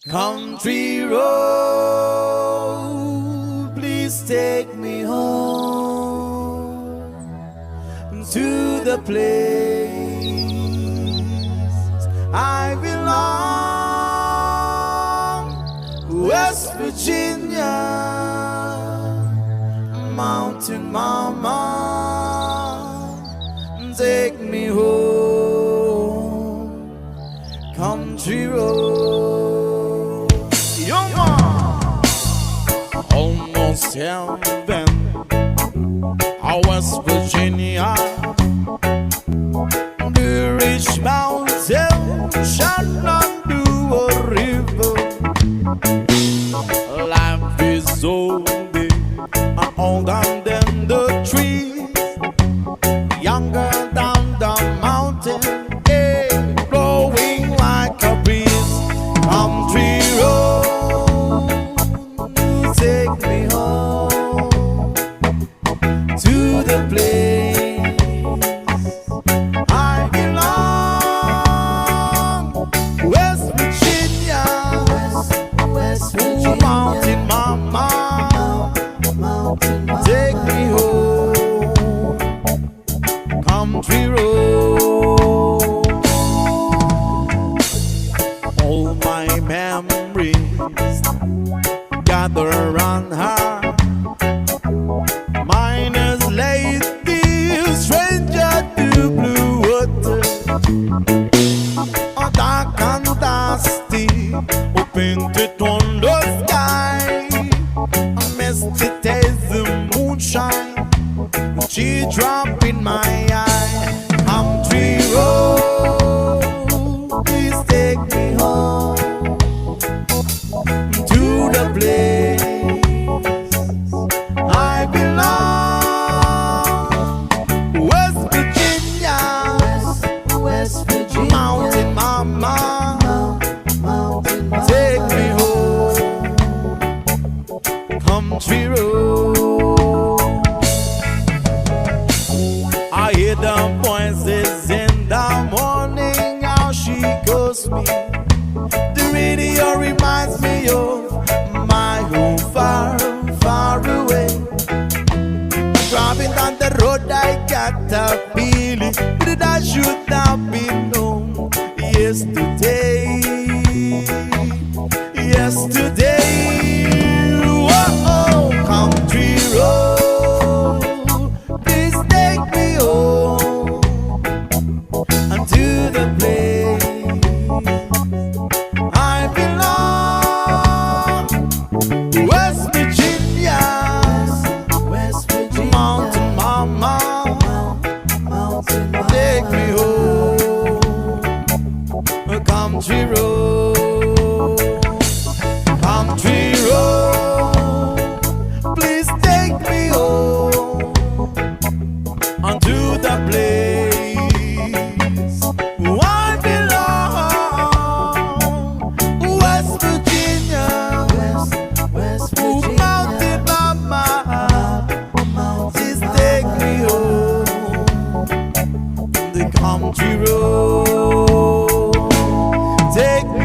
Country road, please take me home to the place I belong, West Virginia, Mountain Mama, take me home, country road. Almost heaven, West Virginia, the rich mountain shall not do a river. Life is so big and older than the trees, younger than the mountain, hey, blowing like a breeze. Country road, take me home to the place I belong, West Virginia, West Virginia, Mountain Mama, take me home, country road. All my memories gather around her, miners lady, stranger to blue water, dark and dusty, painted on the sky, a misty taste of moonshine, she drop in my eye. Country road, please take me home to the place I belong, West Virginia, West Virginia, Mountain Mama, take me home, country road. I hear the voices in the morning, how she calls me. The radio reminds me of my home far, far away. Driving down the road, I got a feeling that I should have been home yesterday. Yesterday, whoa, country road, please take me home unto the place I belong, West Virginia, West Virginia, Mountain Mama, take me home, country road, country road, please take me home unto the place I belong, West Virginia, West Virginia, Mountain Mama, please take me home, the country road, take me